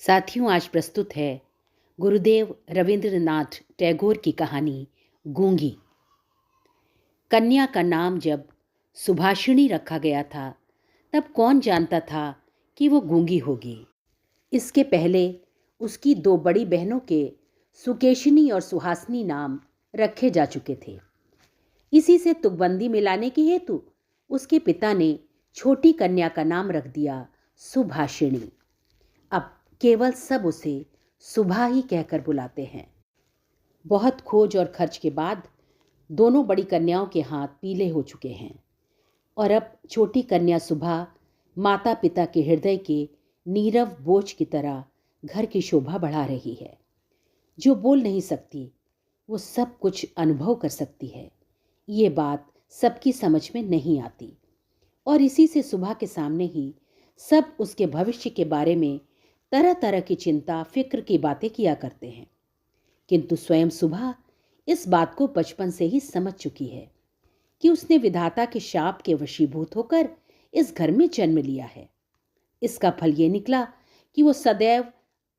साथियों, आज प्रस्तुत है गुरुदेव रविंद्रनाथ टैगोर की कहानी गूंगी। कन्या का नाम जब सुभाषिणी रखा गया था, तब कौन जानता था कि वो गूंगी होगी। इसके पहले उसकी दो बड़ी बहनों के सुकेशिनी और सुहासिनी नाम रखे जा चुके थे। इसी से तुकबंदी मिलाने के हेतु उसके पिता ने छोटी कन्या का नाम रख दिया सुभाषिणी। अब केवल सब उसे सुभा ही कहकर बुलाते हैं। बहुत खोज और खर्च के बाद दोनों बड़ी कन्याओं के हाथ पीले हो चुके हैं और अब छोटी कन्या सुभा माता पिता के हृदय के नीरव बोझ की तरह घर की शोभा बढ़ा रही है। जो बोल नहीं सकती, वो सब कुछ अनुभव कर सकती है। ये बात सबकी समझ में नहीं आती और इसी से सुभा के सामने ही सब उसके भविष्य के बारे में तरह तरह की चिंता फिक्र की बातें किया करते हैं। किंतु स्वयं सुभा इस बात को बचपन से ही समझ चुकी है कि उसने विधाता के शाप के वशीभूत होकर इस घर में जन्म लिया है। इसका फल ये निकला कि वो सदैव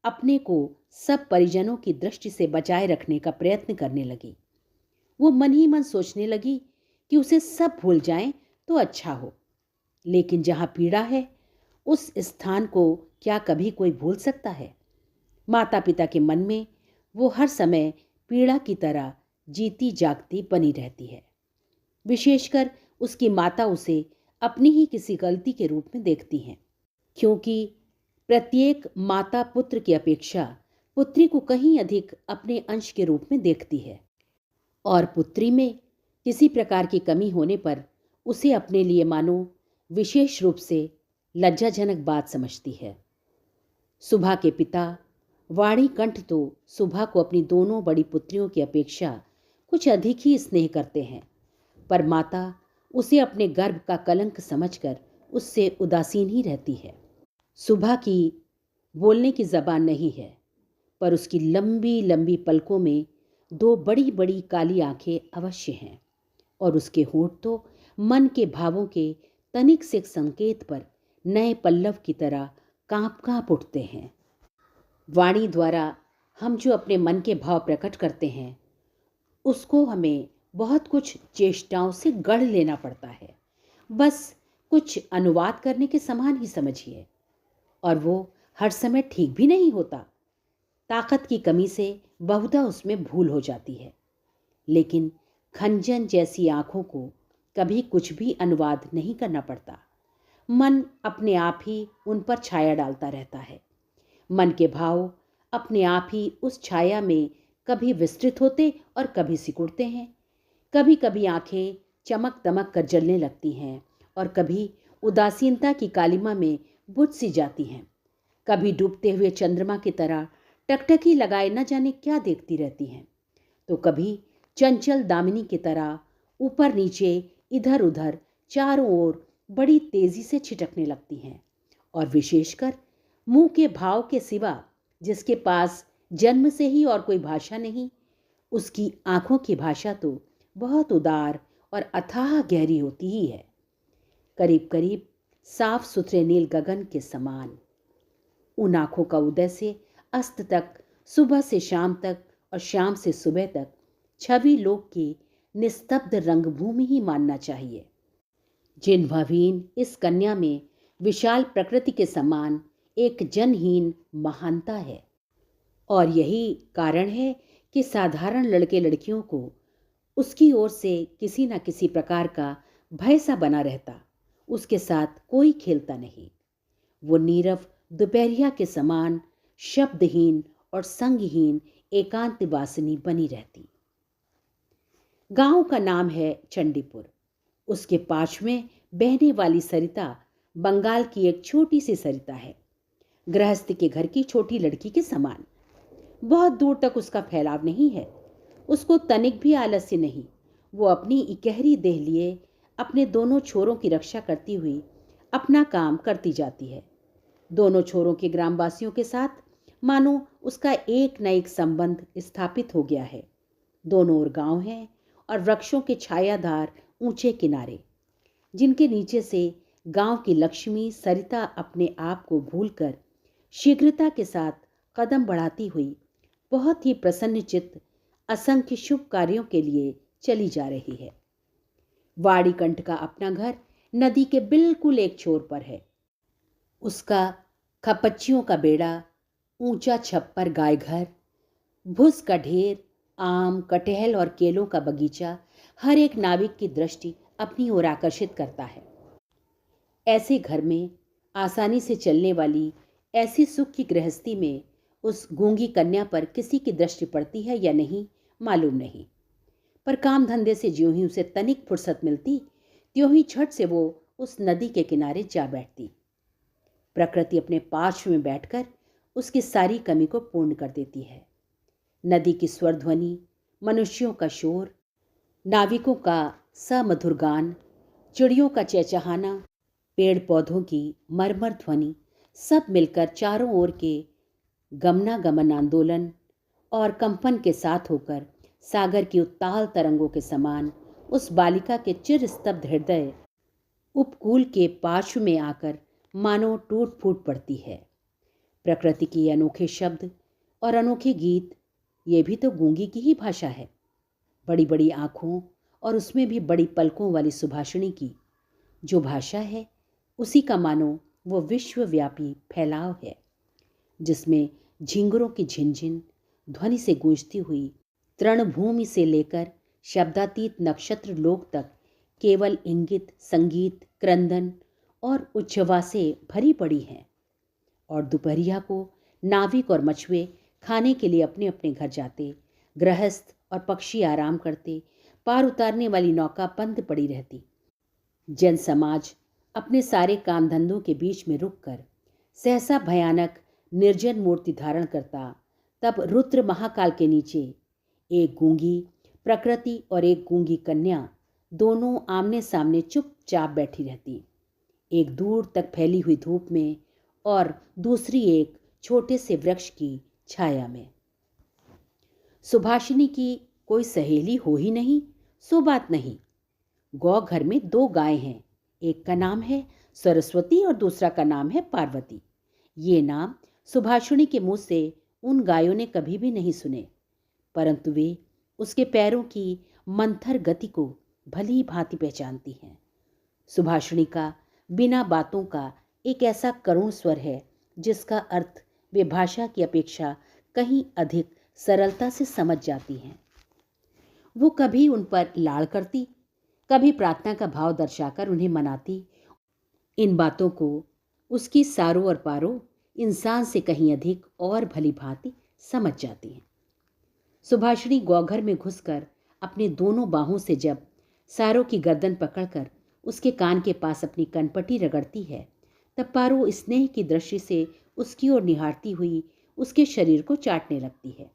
अपने को सब परिजनों की दृष्टि से बचाए रखने का प्रयत्न करने लगी। वो मन ही मन सोचने लगी कि उसे सब भूल जाएं तो अच्छा हो, लेकिन जहां पीड़ा है उस स्थान को क्या कभी कोई भूल सकता है। माता पिता के मन में वो हर समय पीड़ा की तरह जीती जागती बनी रहती है। विशेषकर उसकी माता उसे अपनी ही किसी गलती के रूप में देखती हैं, क्योंकि प्रत्येक माता पुत्र की अपेक्षा पुत्री को कहीं अधिक अपने अंश के रूप में देखती है और पुत्री में किसी प्रकार की कमी होने पर उसे अपने लिए मानो विशेष रूप से लज्जाजनक बात समझती है। सुभा के पिता वाणीकंठ तो सुभा को अपनी दोनों बड़ी पुत्रियों की अपेक्षा कुछ अधिक ही स्नेह करते हैं, पर माता उसे अपने गर्भ का कलंक समझकर उससे उदासीन ही रहती है। सुभा की बोलने की जबान नहीं है, पर उसकी लंबी लंबी पलकों में दो बड़ी बड़ी काली आंखें अवश्य हैं और उसके होंठ तो मन के भावों के तनिक से संकेत पर नए पल्लव की तरह कांप कांप उठते हैं। वाणी द्वारा हम जो अपने मन के भाव प्रकट करते हैं, उसको हमें बहुत कुछ चेष्टाओं से गढ़ लेना पड़ता है। बस कुछ अनुवाद करने के समान ही समझिए, और वो हर समय ठीक भी नहीं होता। ताकत की कमी से बहुधा उसमें भूल हो जाती है, लेकिन खंजन जैसी आंखों को कभी कुछ भी अनुवाद नहीं करना पड़ता। मन अपने आप ही उन पर छाया डालता रहता है। मन के भाव अपने आप ही उस छाया में कभी विस्तृत होते और कभी सिकुड़ते हैं। कभी कभी आंखें चमक दमक कर जलने लगती हैं और कभी उदासीनता की कालिमा में बुझ सी जाती हैं। कभी डूबते हुए चंद्रमा की तरह टकटकी लगाए न जाने क्या देखती रहती हैं, तो कभी चंचल दामिनी की तरह ऊपर नीचे इधर उधर चारों ओर बड़ी तेजी से छिटकने लगती हैं। और विशेषकर मुंह के भाव के सिवा जिसके पास जन्म से ही और कोई भाषा नहीं, उसकी आंखों की भाषा तो बहुत उदार और अथाह गहरी होती ही है, करीब करीब साफ सुथरे नील गगन के समान। उन आंखों का उदय से अस्त तक, सुबह से शाम तक और शाम से सुबह तक छवि लोक की निस्तब्ध रंगभूमि ही मानना चाहिए। जिन भावीन इस कन्या में विशाल प्रकृति के समान एक जनहीन महानता है, और यही कारण है कि साधारण लड़के लड़कियों को उसकी ओर से किसी न किसी प्रकार का भय सा बना रहता। उसके साथ कोई खेलता नहीं। वो नीरव दोपहरिया के समान शब्दहीन और संगहीन एकांत वासिनी बनी रहती। गांव का नाम है चंडीपुर। उसके पास में बहने वाली सरिता बंगाल की एक छोटी सी सरिता है, गृहस्थ के घर की छोटी लड़की के समान। बहुत दूर तक उसका फैलाव नहीं है। उसको तनिक भी आलस्य नहीं। वो अपनी इकहरी देह लिए अपने दोनों छोरों की रक्षा करती हुई अपना काम करती जाती है। दोनों छोरों के ग्रामवासियों के साथ मानो उसका एक न एक संबंध स्थापित हो गया है। दोनों ओर गांव हैं और वृक्षों के छायादार ऊंचे किनारे, जिनके नीचे से गांव की लक्ष्मी सरिता अपने आप को भूलकर शीघ्रता के साथ कदम बढ़ाती हुई बहुत ही प्रसन्नचित्त असंख्य शुभ कार्यों के लिए चली जा रही है। वाड़ीकंठ का अपना घर नदी के बिल्कुल एक छोर पर है। उसका खपच्चियों का बेड़ा, ऊंचा छप्पर गाय घर, भुस का ढेर, आम, कटहल और केलों का बगीचा हर एक नाविक की दृष्टि अपनी ओर आकर्षित करता है। ऐसे घर में आसानी से चलने वाली ऐसी सुख की गृहस्थी में उस गूंगी कन्या पर किसी की दृष्टि पड़ती है या नहीं मालूम नहीं, पर काम धंधे से ज्यों ही उसे तनिक फुर्सत मिलती त्यों ही झट से वो उस नदी के किनारे जा बैठती। प्रकृति अपने पार्श्व में बैठकर उसकी सारी कमी को पूर्ण कर देती है। नदी की स्वर ध्वनि, मनुष्यों का शोर, नाविकों का समधुर गान, चिड़ियों का चहचहाना, पेड़ पौधों की मरमर ध्वनि सब मिलकर चारों ओर के गमनागमन आंदोलन और कंपन के साथ होकर सागर की उत्ताल तरंगों के समान उस बालिका के चिर स्तब्ध हृदय उपकूल के पार्श्व में आकर मानो टूट फूट पड़ती है। प्रकृति के ये अनोखे शब्द और अनोखे गीत, ये भी तो गूंगी की ही भाषा है। बड़ी बड़ी आँखों और उसमें भी बड़ी पलकों वाली सुभाषिणी की जो भाषा है, उसी का मानो वो विश्वव्यापी फैलाव है, जिसमें झिंगुरों की झिनझिन ध्वनि से गूंजती हुई तृणभूमि से लेकर शब्दातीत नक्षत्र लोक तक केवल इंगित, संगीत, क्रंदन और उच्छ्वासें भरी पड़ी हैं। और दोपहरिया को नाविक और मछुए खाने के लिए अपने अपने घर जाते, गृहस्थ और पक्षी आराम करते, पार उतारने वाली नौका बंद पड़ी रहती। जन समाज अपने सारे काम धंधों के बीच में रुककर सहसा भयानक निर्जन मूर्ति धारण करता, तब रुद्र महाकाल के नीचे एक गूंगी प्रकृति और एक गूंगी कन्या दोनों आमने सामने चुपचाप बैठी रहती, एक दूर तक फैली हुई धूप में और दूसरी एक छोटे से वृक्ष की छाया में। सुभाषिनी की कोई सहेली हो ही नहीं, सो बात नहीं। गौ घर में दो गायें हैं, एक का नाम है सरस्वती और दूसरा का नाम है पार्वती। ये नाम सुभाषिनी के मुंह से उन गायों ने कभी भी नहीं सुने, परंतु वे उसके पैरों की मंथर गति को भली भांति पहचानती हैं। सुभाषिनी का बिना बातों का एक ऐसा करुण स्वर है जिसका अर्थ वे भाषा की अपेक्षा कहीं अधिक सरलता से समझ जाती हैं। वो कभी उन पर लाड़ करती, कभी प्रार्थना का भाव दर्शाकर उन्हें मनाती। इन बातों को उसकी सारो और पारो इंसान से कहीं अधिक और भली भांति समझ जाती हैं। सुभाषिनी गौघर में घुसकर अपने दोनों बाहों से जब सारो की गर्दन पकड़कर उसके कान के पास अपनी कनपटी रगड़ती है, तब पारो स्नेह की दृष्टि से उसकी ओर निहारती हुई उसके शरीर को चाटने लगती है।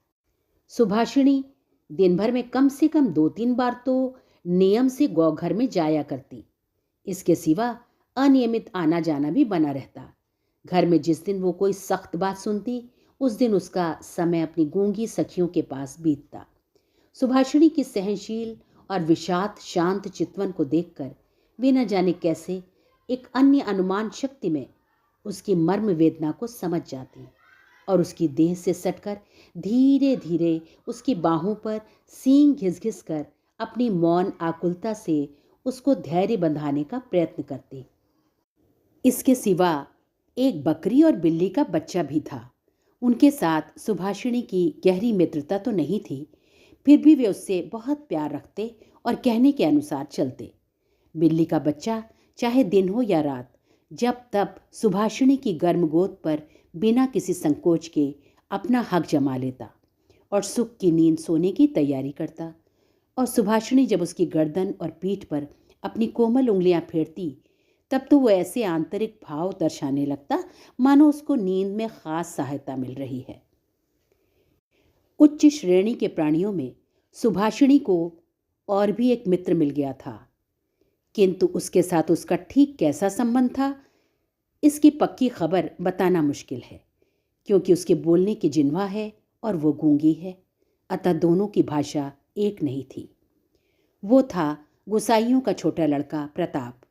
सुभाषिनी दिन भर में कम से कम 2-3 बार तो नियम से गौघर में जाया करती। इसके सिवा अनियमित आना जाना भी बना रहता। घर में जिस दिन वो कोई सख्त बात सुनती, उस दिन उसका समय अपनी गूंगी सखियों के पास बीतता। सुभाषिनी की सहनशील और विषाद शांत चितवन को देखकर वे न जाने कैसे एक अन्य अनुमान शक्ति में उसकी मर्म वेदना को समझ जाती और उसकी देह से सटकर धीरे धीरे उसकी बाहों पर सींग घिस घिस कर अपनी मौन आकुलता से उसको धैर्य बंधाने का प्रयत्न करती। इसके सिवा एक बकरी और बिल्ली का बच्चा भी था। उनके साथ सुभाषिनी की गहरी मित्रता तो नहीं थी, फिर भी वे उससे बहुत प्यार रखते और कहने के अनुसार चलते। बिल्ली का बच्चा चाहे दिन हो या रात, जब तब सुभाषिनी की गर्म गोद पर बिना किसी संकोच के अपना हक जमा लेता और सुख की नींद सोने की तैयारी करता। और सुभाषिनी जब उसकी गर्दन और पीठ पर अपनी कोमल उंगलियां फेरती, तब तो वो ऐसे आंतरिक भाव दर्शाने लगता मानो उसको नींद में खास सहायता मिल रही है। उच्च श्रेणी के प्राणियों में सुभाषिनी को और भी एक मित्र मिल गया था, किंतु उसके साथ उसका ठीक कैसा संबंध था, इसकी पक्की खबर बताना मुश्किल है, क्योंकि उसके बोलने की जिह्वा है और वो गूंगी है, अतः दोनों की भाषा एक नहीं थी। वो था गुसाइयों का छोटा लड़का प्रताप।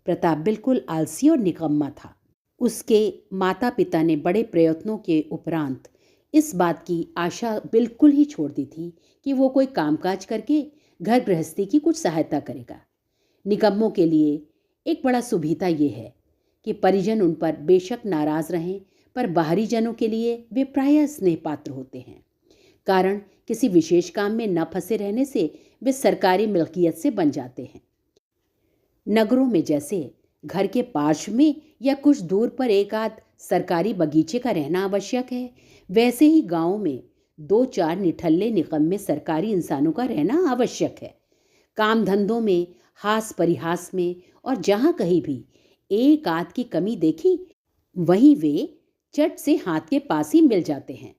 प्रताप बिल्कुल आलसी और निकम्मा था। उसके माता पिता ने बड़े प्रयत्नों के उपरांत इस बात की आशा बिल्कुल ही छोड़ दी थी कि वो कोई कामकाज करके घर गृहस्थी की कुछ सहायता करेगा। निकम्मों के लिए एक बड़ा सुविधा ये है कि परिजन उन पर बेशक नाराज रहें, पर बाहरी जनों के लिए वे प्रायः स्नेह पात्र होते हैं। कारण किसी विशेष काम में न फंसे रहने से वे सरकारी मिल्कियत से बन जाते हैं। नगरों में जैसे घर के पार्श्व में या कुछ दूर पर एक आध सरकारी बगीचे का रहना आवश्यक है, वैसे ही गांवों में दो चार निठल्ले निकम्मे सरकारी इंसानों का रहना आवश्यक है। काम धंधों में, हास परिहास में और जहाँ कहीं भी एक आध की कमी देखी, वहीं वे चट से हाथ के पास ही मिल जाते हैं।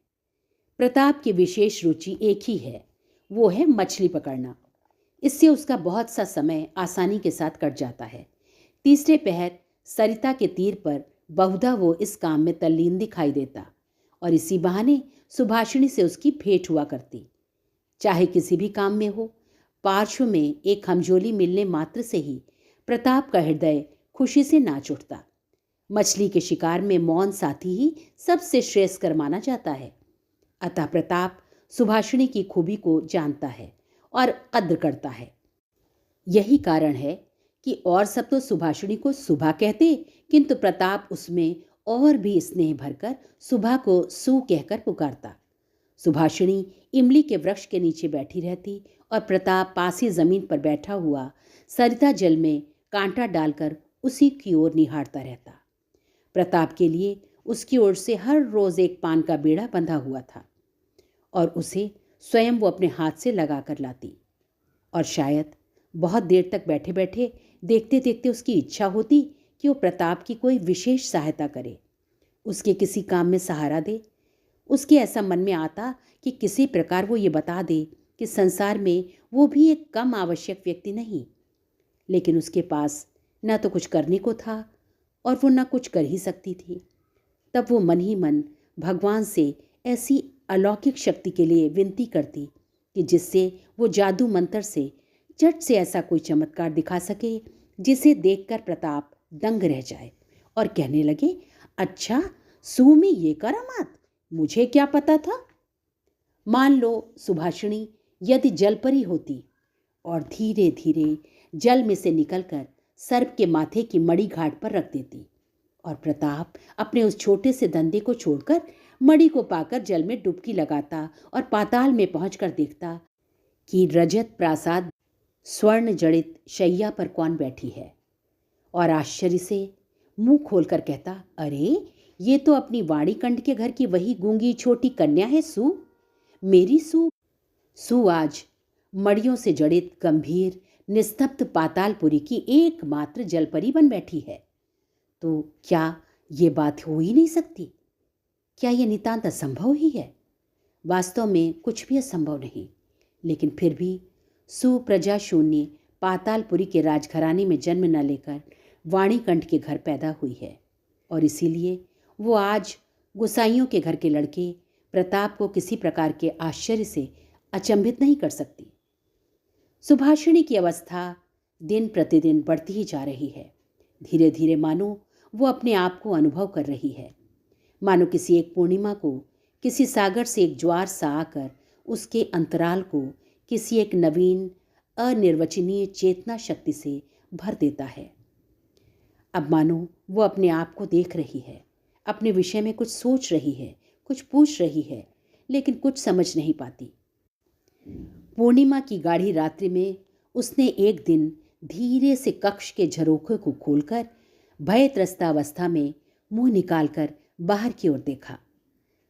प्रताप की विशेष रुचि एक ही है, वो है मछली पकड़ना। इससे उसका बहुत सा समय आसानी के साथ कट जाता है। तीसरे पहर सरिता के तीर पर बहुधा वो इस काम में तल्लीन दिखाई देता और इसी बहाने सुभाषिणी से उसकी भेंट हुआ करती। चाहे किसी भी काम में हो, पार्श्व में एक हमजोली मिलने मात्र से ही प्रताप का हृदय खुशी से नाच उठता। मछली के शिकार में मौन साथी ही सबसे श्रेयस्कर माना जाता है। अतः प्रताप सुभाषिणी की खूबी को जानता है और कद्र करता है। यही कारण है कि और सब तो सुभाषिणी को सुभा कहते, किंतु प्रताप उसमें और भी स्नेह भरकर सुभा को सू कहकर पुकारता। सुभाषिणी इमली के वृक्ष के नीचे बैठी रहती और प्रताप पास ही जमीन पर बैठा हुआ सरिता जल में कांटा डालकर उसी की ओर निहारता रहता। प्रताप के लिए उसकी ओर से हर रोज एक पान का बेड़ा बंधा हुआ था और उसे स्वयं वो अपने हाथ से लगा कर लाती। और शायद बहुत देर तक बैठे बैठे देखते देखते उसकी इच्छा होती कि वो प्रताप की कोई विशेष सहायता करे, उसके किसी काम में सहारा दे। उसके ऐसा मन में आता कि किसी प्रकार वो ये बता दे कि संसार में वो भी एक कम आवश्यक व्यक्ति नहीं। लेकिन उसके पास न तो कुछ करने को था और वो न कुछ कर ही सकती थी। तब वो मन ही मन भगवान से ऐसी अलौकिक शक्ति के लिए विनती करती कि जिससे वो जादू मंत्र से झट से ऐसा कोई चमत्कार दिखा सके जिसे देखकर प्रताप दंग रह जाए और कहने लगे, अच्छा सू में ये करामात, मुझे क्या पता था। मान लो सुभाषिणी यदि जलपरी होती और धीरे धीरे जल में से निकलकर सर्प के माथे की मणि घाट पर रख देती और प्रताप अपने उस छोटे से धंधे को छोड़कर मणि को पाकर जल में डुबकी लगाता और पाताल में पहुंचकर देखता कि रजत प्रासाद स्वर्ण जड़ित शैया पर कौन बैठी है, और आश्चर्य से मुंह खोलकर कहता, अरे ये तो अपनी वाणीकंठ के घर की वही गूंगी छोटी कन्या है सू, मेरी सू। सू आज मड़ियों से जड़ित गंभीर निस्तब्ध पातालपुरी की एकमात्र जलपरी बन बैठी है। तो क्या ये बात हो ही नहीं सकती? क्या यह नितांत असंभव ही है? वास्तव में कुछ भी असंभव नहीं, लेकिन फिर भी सुप्रजा शून्य पातालपुरी के राजघराने में जन्म न लेकर वाणीकंठ के घर पैदा हुई है और इसीलिए वो आज गुसाइयों के घर के लड़के प्रताप को किसी प्रकार के आश्चर्य से अचंभित नहीं कर सकती। सुभाषिणी की अवस्था दिन प्रतिदिन बढ़ती ही जा रही है। धीरे धीरे मानो वो अपने आप को अनुभव कर रही है, मानो किसी एक पूर्णिमा को किसी सागर से एक ज्वार सा आकर उसके अंतराल को किसी एक नवीन अनिर्वचनीय चेतना शक्ति से भर देता है। अब मानो वो अपने आप को देख रही है, अपने विषय में कुछ सोच रही है, कुछ पूछ रही है, लेकिन कुछ समझ नहीं पाती। पूर्णिमा की गाढ़ी रात्रि में उसने एक दिन धीरे से कक्ष के झरोखे को खोलकर भयत्रस्त अवस्था में मुंह निकालकर बाहर की ओर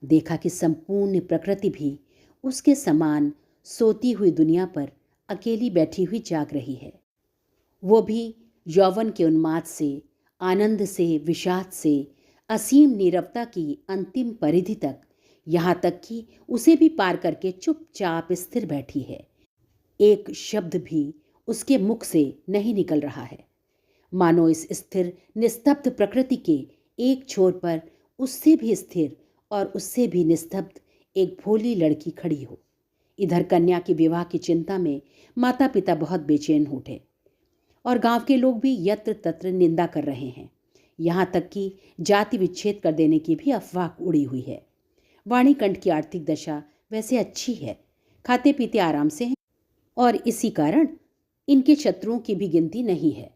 देखा कि संपूर्ण प्रकृति भी उसके समान सोती हुई दुनिया पर अकेली बैठी हुई जाग रही है। वो भी यौवन के उन्माद से, आनंद से, विषाद से, असीम नीरवता की अंतिम परिधि तक, यहाँ तक कि उसे भी पार करके चुपचाप स्थिर बैठी है। एक शब्द भी उसके मुख से नहीं निकल रहा है, मानो इस स्थिर निस्तब्ध प्रकृति के एक छोर पर उससे भी स्थिर और उससे भी निस्तब्ध एक भोली लड़की खड़ी हो। इधर कन्या के विवाह की चिंता में माता पिता बहुत बेचैन उठे और गांव के लोग भी यत्र तत्र निंदा कर रहे हैं। यहाँ तक कि जाति विच्छेद कर देने की भी अफवाह उड़ी हुई है। वाणीकंठ की आर्थिक दशा वैसे अच्छी है, खाते पीते आराम से हैं और इसी कारण इनके शत्रुओं की भी गिनती नहीं है।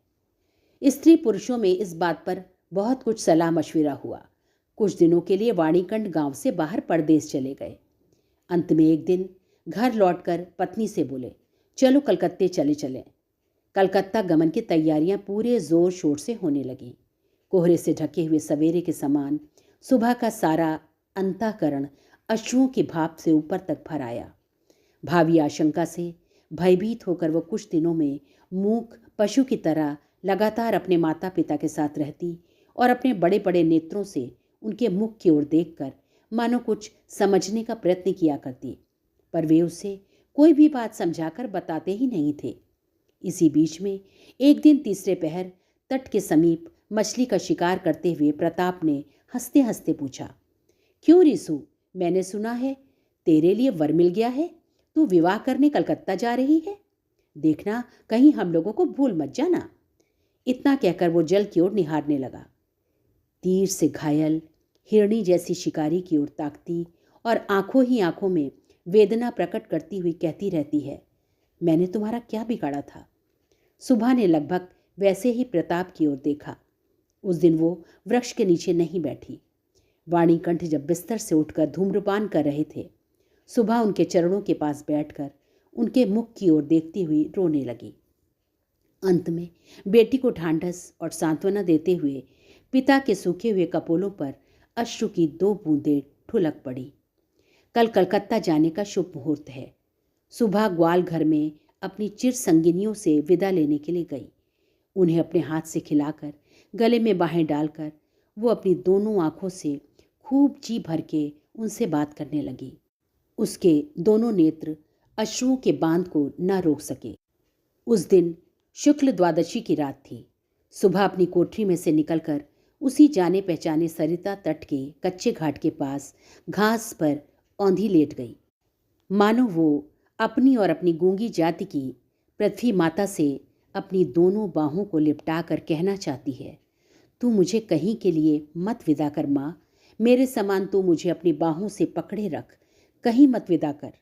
स्त्री पुरुषों में इस बात पर बहुत कुछ सलाह मशविरा हुआ। कुछ दिनों के लिए वाणीकंठ गांव से बाहर परदेश चले गए। अंत में एक दिन घर लौटकर पत्नी से बोले, चलो कलकत्ते चले चलें। कलकत्ता गमन की तैयारियां पूरे जोर शोर से होने लगीं। कोहरे से ढके हुए सवेरे के समान सुबह का सारा अंतःकरण अश्रुओं की भाप से ऊपर तक भर आया। भावी आशंका से भयभीत होकर वह कुछ दिनों में मूक पशु की तरह लगातार अपने माता पिता के साथ रहती और अपने बड़े बड़े नेत्रों से उनके मुख की ओर देखकर मानो कुछ समझने का प्रयत्न किया करती, पर वे उसे कोई भी बात समझाकर बताते ही नहीं थे। इसी बीच में एक दिन तीसरे पहर तट के समीप मछली का शिकार करते हुए प्रताप ने हंसते हंसते पूछा, क्यों रिसू, मैंने सुना है तेरे लिए वर मिल गया है, तू विवाह करने कलकत्ता जा रही है। देखना कहीं हम लोगों को भूल मत जाना। इतना कहकर वो जल की ओर निहारने लगा। तीर से घायल हिरणी जैसी शिकारी की ओर ताकती और आंखों ही आंखों में वेदना प्रकट करती हुई कहती रहती है, मैंने तुम्हारा क्या बिगाड़ा था। सुबह ने लगभग वैसे ही प्रताप की ओर देखा। उस दिन वो वृक्ष के नीचे नहीं बैठी। वाणीकंठ जब बिस्तर से उठकर धूम्रपान कर रहे थे, सुबह उनके चरणों के पास बैठकर उनके मुख की ओर देखती हुई रोने लगी। अंत में बेटी को ढांढस और सांत्वना देते हुए पिता के सूखे हुए कपोलों पर अश्रु की 2 बूंदें ठुलक पड़ी। कल कलकत्ता जाने का शुभ मुहूर्त है। सुबह ग्वाल घर में अपनी चिर संगिनियों से विदा लेने के लिए गई। उन्हें अपने हाथ से खिलाकर गले में बाहें डालकर वो अपनी दोनों आंखों से खूब जी भर के उनसे बात करने लगी। उसके दोनों नेत्र अश्रुओं के बांध को न रोक सके। उस दिन शुक्ल द्वादशी की रात थी। सुबह अपनी कोठरी में से निकलकर उसी जाने पहचाने सरिता तट के कच्चे घाट के पास घास पर औंधी लेट गई, मानो वो अपनी और अपनी गूंगी जाति की पृथ्वी माता से अपनी दोनों बाहों को लिपटा कर कहना चाहती है, तू मुझे कहीं के लिए मत विदा कर माँ, मेरे समान तू मुझे अपनी बाहों से पकड़े रख, कहीं मत विदा कर।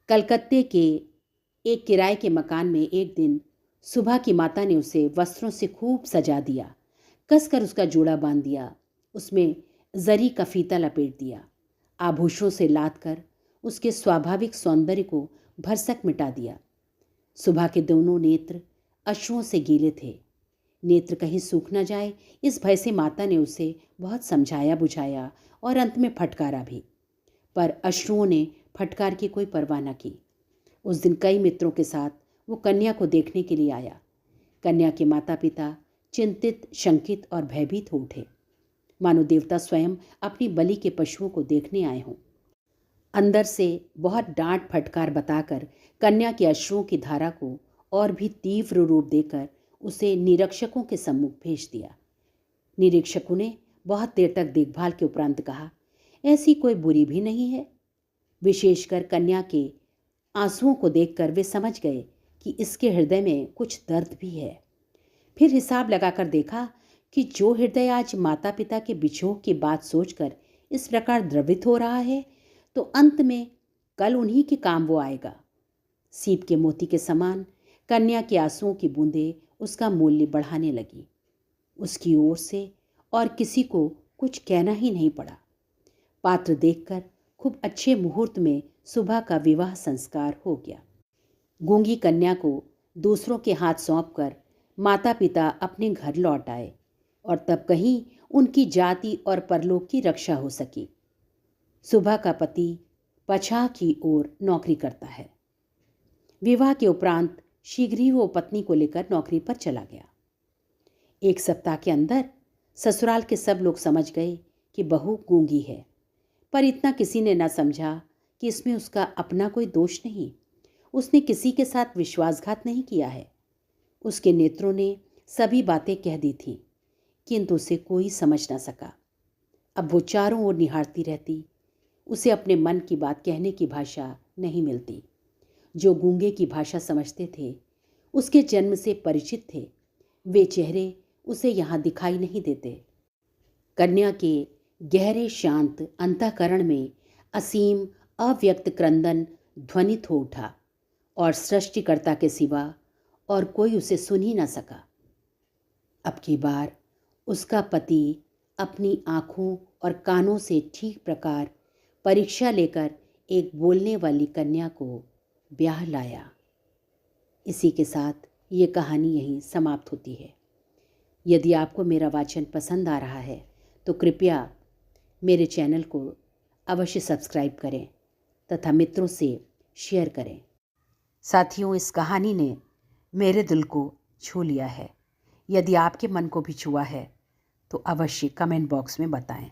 कलकत्ते के एक किराए के मकान में एक दिन सुबह की माता ने उसे वस्त्रों से खूब सजा दिया, कसकर उसका जोड़ा बांध दिया, उसमें जरी का फीता लपेट दिया, आभूषणों से लाद कर उसके स्वाभाविक सौंदर्य को भरसक मिटा दिया। सुबह के दोनों नेत्र अश्रुओं से गीले थे। नेत्र कहीं सूख न जाए इस भय से माता ने उसे बहुत समझाया बुझाया और अंत में फटकारा भी, पर अश्रुओं ने फटकार की कोई परवाह न की। उस दिन कई मित्रों के साथ वो कन्या को देखने के लिए आया। कन्या के माता पिता चिंतित, शंकित और भयभीत हो उठे, मानो देवता स्वयं अपनी बलि के पशुओं को देखने आए हों। अंदर से बहुत डांट फटकार बताकर कन्या के अश्रुओं की धारा को और भी तीव्र रूप देकर उसे निरीक्षकों के सम्मुख भेज दिया। निरीक्षकों ने बहुत देर तक देखभाल के उपरांत कहा, ऐसी कोई बुरी भी नहीं है। विशेषकर कन्या के आंसुओं को देखकर वे समझ गए कि इसके हृदय में कुछ दर्द भी है। फिर हिसाब लगाकर देखा कि जो हृदय आज माता पिता के बिछोह की बात सोचकर इस प्रकार द्रवित हो रहा है, तो अंत में कल उन्हीं के काम वो आएगा। सीप के मोती के समान कन्या के आंसुओं की बूंदें उसका मूल्य बढ़ाने लगी। उसकी ओर से और किसी को कुछ कहना ही नहीं पड़ा। पात्र देखकर खूब अच्छे मुहूर्त में सुबह का विवाह संस्कार हो गया। गूंगी कन्या को दूसरों के हाथ सौंपकर माता पिता अपने घर लौट आए और तब कहीं उनकी जाति और परलोक की रक्षा हो सकी। सुबह का पति पछाह की ओर नौकरी करता है। विवाह के उपरांत शीघ्र ही वो पत्नी को लेकर नौकरी पर चला गया। 1 सप्ताह के अंदर ससुराल के सब लोग समझ गए कि बहू गूंगी है, पर इतना किसी ने न समझा कि इसमें उसका अपना कोई दोष नहीं। उसने किसी के साथ विश्वासघात नहीं किया है। उसके नेत्रों ने सभी बातें कह दी थीं, किंतु उसे कोई समझ ना सका। अब वो चारों ओर निहारती रहती। उसे अपने मन की बात कहने की भाषा नहीं मिलती। जो गूंगे की भाषा समझते थे, उसके जन्म से परिचित थे, वे चेहरे उसे यहाँ दिखाई नहीं देते। कन्या के गहरे शांत अंतःकरण में असीम अव्यक्त क्रंदन ध्वनित हो उठा और सृष्टिकर्ता के सिवा और कोई उसे सुन ही न सका। अब की बार उसका पति अपनी आँखों और कानों से ठीक प्रकार परीक्षा लेकर एक बोलने वाली कन्या को ब्याह लाया। इसी के साथ ये कहानी यहीं समाप्त होती है। यदि आपको मेरा वाचन पसंद आ रहा है तो कृपया मेरे चैनल को अवश्य सब्सक्राइब करें तथा मित्रों से शेयर करें। साथियों, इस कहानी ने मेरे दिल को छू लिया है। यदि आपके मन को भी छुआ है तो अवश्य कमेंट बॉक्स में बताएं।